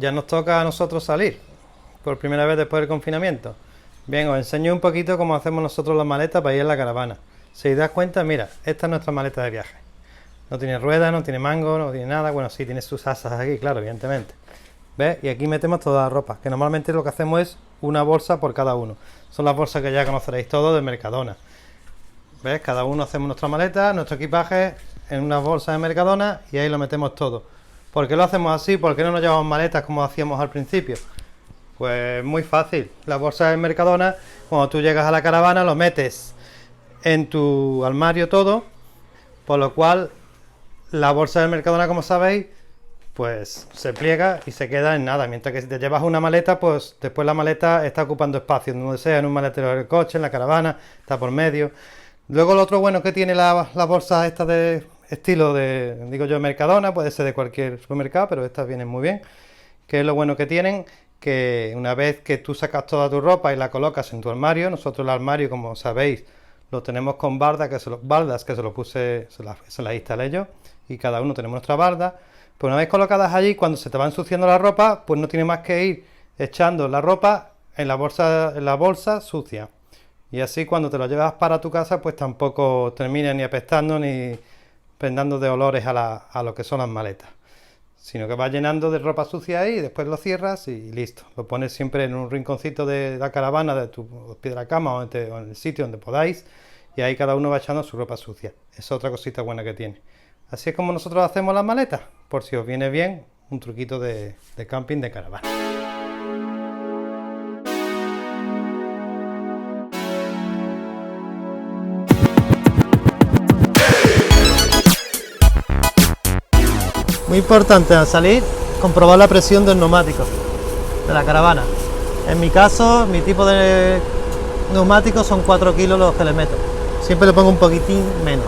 ya nos toca a nosotros salir, por primera vez después del confinamiento. Bien, os enseño un poquito cómo hacemos nosotros las maletas para ir en la caravana. Si os das cuenta, mira, esta es nuestra maleta de viaje. No tiene ruedas, no tiene mango, no tiene nada. Bueno, sí, tiene sus asas aquí, claro, evidentemente. ¿Ves? Y aquí metemos toda la ropa, que normalmente lo que hacemos es una bolsa por cada uno. Son las bolsas que ya conoceréis todos de Mercadona. ¿Ves? Cada uno hacemos nuestra maleta, nuestro equipaje en una bolsa de Mercadona y ahí lo metemos todo. ¿Por qué lo hacemos así? ¿Por qué no nos llevamos maletas como hacíamos al principio? Pues muy fácil. La bolsa de Mercadona, cuando tú llegas a la caravana, lo metes en tu armario todo, por lo cual la bolsa del Mercadona, como sabéis, pues se pliega y se queda en nada. Mientras que si te llevas una maleta, pues después la maleta está ocupando espacio, donde sea, en un maletero del coche, en la caravana, está por medio. Luego lo otro bueno que tiene la bolsa esta de estilo de, digo yo, Mercadona, puede ser de cualquier supermercado, pero estas vienen muy bien. Que es lo bueno que tienen, que una vez que tú sacas toda tu ropa y la colocas en tu armario, nosotros el armario, como sabéis, lo tenemos con bardas que se lo puse, se las instalé yo, y cada uno tenemos nuestra barda. Pues una vez colocadas allí, cuando se te va ensuciando la ropa, pues no tienes más que ir echando la ropa en la bolsa sucia. Y así cuando te lo llevas para tu casa, pues tampoco termina ni apestando ni prendando de olores a lo que son las maletas. Sino que vas llenando de ropa sucia ahí y después lo cierras y listo. Lo pones siempre en un rinconcito de la caravana, de tu pie de la cama o en el sitio donde podáis. Y ahí cada uno va echando su ropa sucia. Es otra cosita buena que tiene. Así es como nosotros hacemos las maletas. Por si os viene bien, un truquito de camping de caravana. Muy importante al salir, comprobar la presión del neumático de la caravana. En mi caso, mi tipo de neumáticos son 4 kilos los que le meto. Siempre le pongo un poquitín menos.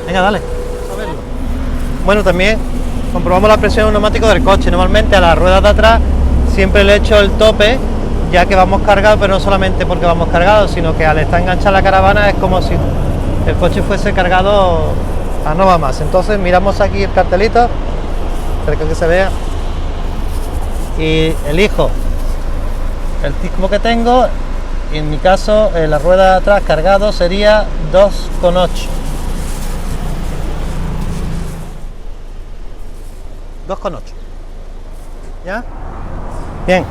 Venga, dale, a verlo. Bueno, también comprobamos la presión del neumático del coche. Normalmente a las ruedas de atrás siempre le echo el tope, ya que vamos cargados, pero no solamente porque vamos cargados, sino que al estar enganchada la caravana es como si el coche fuese cargado a no va más. Entonces miramos aquí el cartelito, para que se vea, y elijo el tipo que tengo, y en mi caso la rueda de atrás cargado sería 2,8. 2,8. ¿Ya? Bien,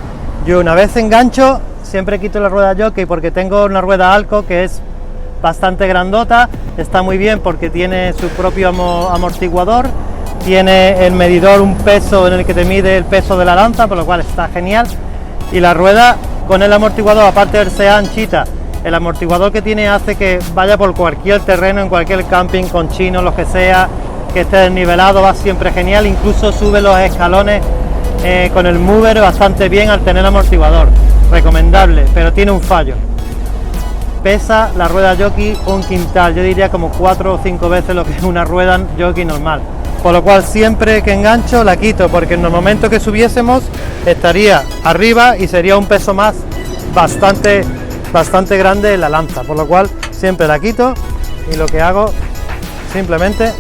yo una vez engancho siempre quito la rueda jockey porque tengo una rueda Alco que es bastante grandota, está muy bien porque tiene su propio amortiguador, tiene el medidor, un peso en el que te mide el peso de la lanza, por lo cual está genial. Y la rueda con el amortiguador, aparte de ser anchita, el amortiguador que tiene hace que vaya por cualquier terreno, en cualquier camping, con chinos, lo que sea, que esté desnivelado, va siempre genial. Incluso sube los escalones con el mover bastante bien al tener amortiguador, recomendable, pero tiene un fallo. Pesa la rueda jockey un quintal, yo diría como 4 o 5 veces lo que es una rueda jockey normal, por lo cual siempre que engancho la quito, porque en el momento que subiésemos estaría arriba y sería un peso más bastante grande en la lanza, por lo cual siempre la quito y lo que hago simplemente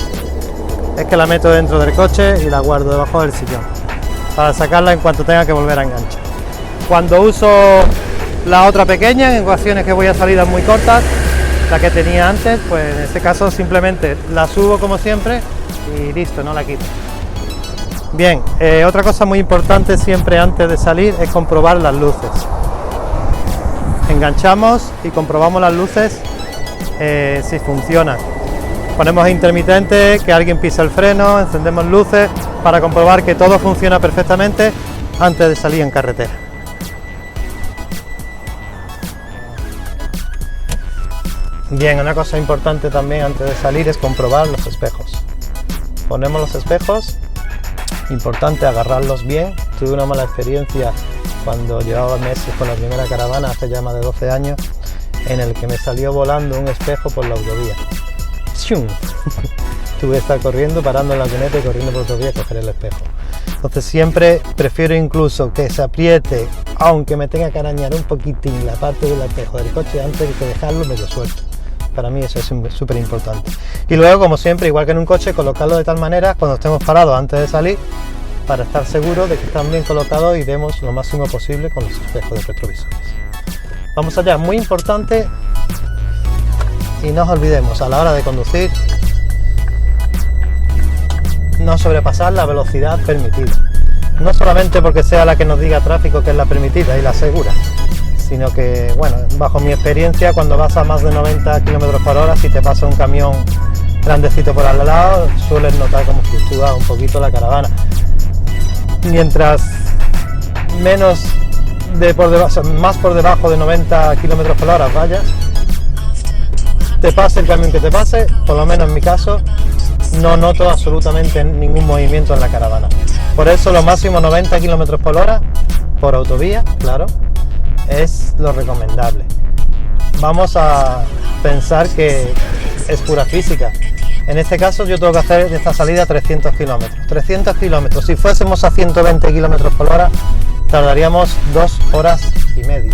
es que la meto dentro del coche y la guardo debajo del sillón para sacarla en cuanto tenga que volver a enganchar. Cuando uso la otra pequeña, en ocasiones que voy a salidas muy cortas, la que tenía antes, pues en este caso simplemente la subo como siempre y listo, no la quito. Bien, otra cosa muy importante siempre antes de salir es comprobar las luces. Enganchamos y comprobamos las luces si funcionan. Ponemos intermitente, que alguien pise el freno, encendemos luces para comprobar que todo funciona perfectamente antes de salir en carretera. Bien, una cosa importante también antes de salir es comprobar los espejos. Ponemos los espejos, importante agarrarlos bien. Tuve una mala experiencia cuando llevaba meses con la primera caravana, hace ya más de 12 años, en el que me salió volando un espejo por la autovía. ¡Shum! Tuve que estar corriendo, parando en la cuneta y corriendo por la autovía a coger el espejo. Entonces siempre prefiero incluso que se apriete, aunque me tenga que arañar un poquitín la parte del espejo del coche antes de dejarlo medio suelto. Para mí eso es súper importante. Y luego, como siempre, igual que en un coche, colocarlo de tal manera, cuando estemos parados antes de salir, para estar seguros de que están bien colocados y vemos lo máximo posible con los espejos de retrovisores. Vamos allá, muy importante, y no os olvidemos a la hora de conducir, no sobrepasar la velocidad permitida. No solamente porque sea la que nos diga tráfico que es la permitida y la segura, sino que, bueno, bajo mi experiencia, cuando vas a más de 90 km por hora, si te pasa un camión grandecito por al lado, sueles notar cómo fluctúa un poquito la caravana. Mientras más por debajo de 90 km por hora vayas, te pase el camión que te pase, por lo menos en mi caso, no noto absolutamente ningún movimiento en la caravana. Por eso lo máximo 90 km por hora, por autovía, claro, es lo recomendable. Vamos a pensar que es pura física. En este caso yo tengo que hacer de esta salida 300 kilómetros. 300 kilómetros, si fuésemos a 120 kilómetros por hora, tardaríamos 2 horas y media.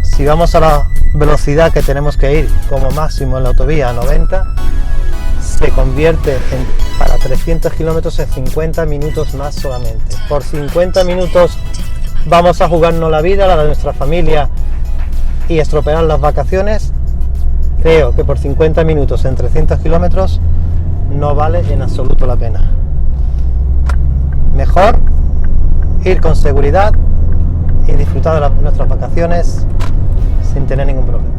Si vamos a la velocidad que tenemos que ir como máximo en la autovía a 90, se convierte para 300 kilómetros en 50 minutos más solamente. Por 50 minutos vamos a jugarnos la vida, la de nuestra familia, y estropear las vacaciones. Creo que por 50 minutos en 300 kilómetros no vale en absoluto la pena. Mejor ir con seguridad y disfrutar de nuestras vacaciones sin tener ningún problema.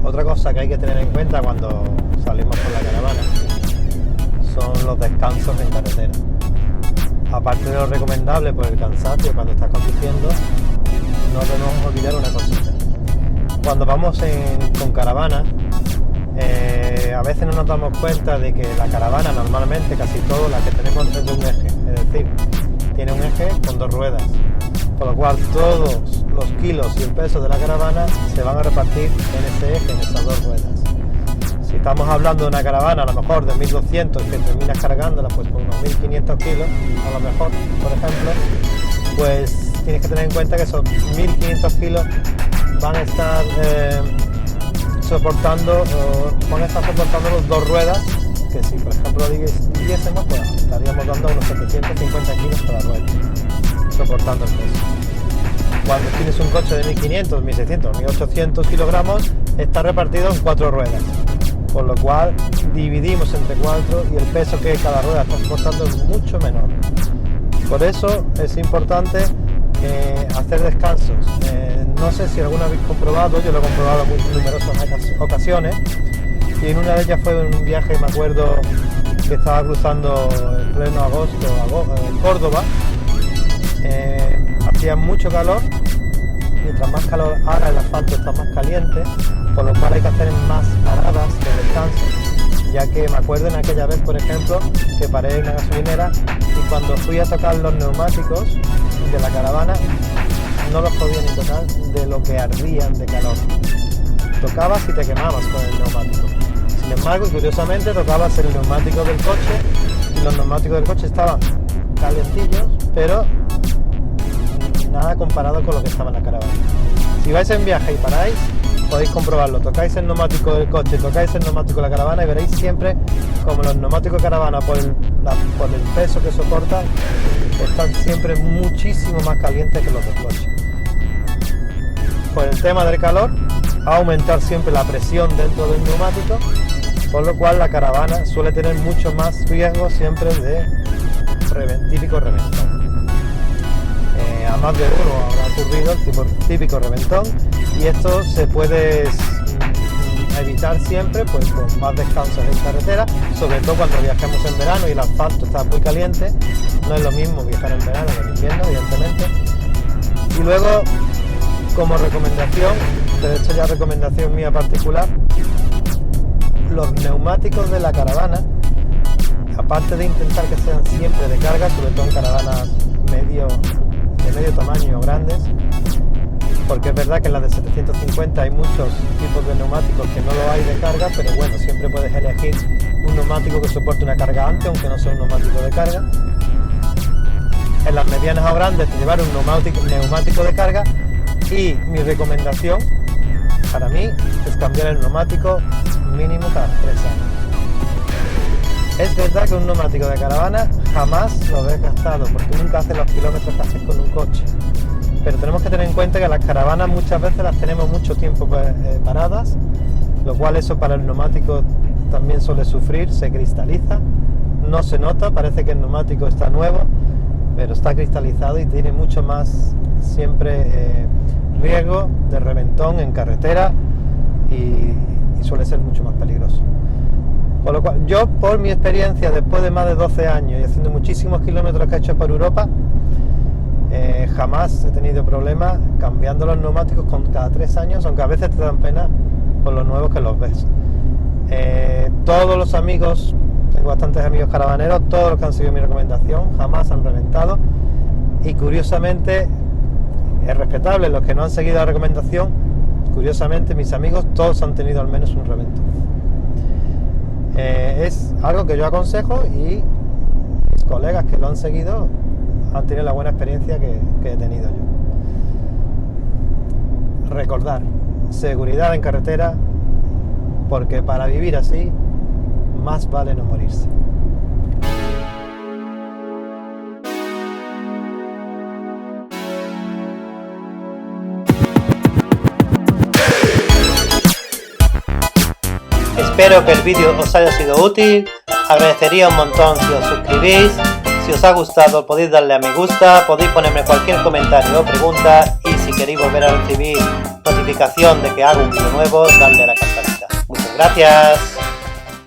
Otra cosa que hay que tener en cuenta cuando salimos por la caravana son los descansos en carretera. Aparte de lo recomendable por el cansancio cuando estás conduciendo, no debemos olvidar una cosita. Cuando vamos con caravana, a veces no nos damos cuenta de que la caravana normalmente, casi todo, la que tenemos es de un eje, es decir, tiene un eje con 2 ruedas, por lo cual todos los kilos y el peso de la caravana se van a repartir en ese eje, en esas 2 ruedas. Si estamos hablando de una caravana a lo mejor de 1200 que terminas cargándola pues con unos 1500 kilos, a lo mejor, por ejemplo, pues tienes que tener en cuenta que esos 1500 kilos van a estar soportando las 2 ruedas, que si por ejemplo diésemos, pues estaríamos dando unos 750 kilos cada rueda, soportando el peso. Cuando tienes un coche de 1500, 1600, 1800 kilogramos, está repartido en 4 ruedas, por lo cual dividimos entre 4 y el peso que cada rueda está soportando es mucho menor. Por eso es importante hacer descansos. No sé si alguna vez comprobado, yo lo he comprobado en numerosas ocasiones, y en una de ellas fue en un viaje, me acuerdo que estaba cruzando en pleno agosto en Córdoba. Hacía mucho calor, mientras más calor haga el asfalto está más caliente, por lo cual hay que hacer más paradas de descanso, ya que me acuerdo en aquella vez, por ejemplo, que paré en una gasolinera y cuando fui a tocar los neumáticos de la caravana no los podía ni tocar de lo que ardían de calor. Tocabas y te quemabas con el neumático. Sin embargo, curiosamente, tocabas el neumático del coche y los neumáticos del coche estaban calientillos, pero nada comparado con lo que estaba en la caravana. Si vais en viaje y paráis, podéis comprobarlo. Tocáis el neumático del coche, tocáis el neumático de la caravana y veréis siempre como los neumáticos de caravana, por el peso que soportan, están siempre muchísimo más calientes que los del coche. Por el tema del calor, va a aumentar siempre la presión dentro del neumático, por lo cual la caravana suele tener mucho más riesgo siempre de típico reventón. A más de uno habrá ocurrido el típico reventón, y esto se puede evitar siempre pues con más descansos en carretera, sobre todo cuando viajemos en verano y el asfalto está muy caliente. No es lo mismo viajar en verano que en invierno, evidentemente. Y luego, como recomendación, pero esto ya es recomendación mía particular, los neumáticos de la caravana, aparte de intentar que sean siempre de carga, sobre todo en caravanas de medio tamaño o grandes, porque es verdad que en las de 750 hay muchos tipos de neumáticos que no lo hay de carga, pero bueno, siempre puedes elegir un neumático que soporte una carga antes, aunque no sea un neumático de carga. En las medianas o grandes llevar un neumático de carga, y mi recomendación para mí es cambiar el neumático mínimo cada 3 años. Es verdad que un neumático de caravana jamás lo ves gastado, porque nunca hace los kilómetros que haces con un coche. Pero tenemos que tener en cuenta que las caravanas muchas veces las tenemos mucho tiempo paradas, lo cual eso para el neumático también suele sufrir, se cristaliza, no se nota, parece que el neumático está nuevo, pero está cristalizado y tiene mucho más siempre riesgo de reventón en carretera y suele ser mucho más peligroso. Por lo cual, yo, por mi experiencia, después de más de 12 años y haciendo muchísimos kilómetros que he hecho por Europa, jamás he tenido problemas cambiando los neumáticos con cada 3 años, aunque a veces te dan pena por los nuevos que los ves. Todos los amigos, tengo bastantes amigos caravaneros, todos los que han seguido mi recomendación jamás han reventado, y curiosamente es respetable. Los que no han seguido la recomendación, curiosamente mis amigos todos han tenido al menos un reventón. Es algo que yo aconsejo y mis colegas que lo han seguido han tenido la buena experiencia que he tenido yo. Recordar, seguridad en carretera, porque para vivir así más vale no morirse. Espero que el vídeo os haya sido útil, agradecería un montón si os suscribís, si os ha gustado podéis darle a me gusta, podéis ponerme cualquier comentario o pregunta, y si queréis volver a recibir notificación de que hago un vídeo nuevo, darle a la campanita. Muchas gracias.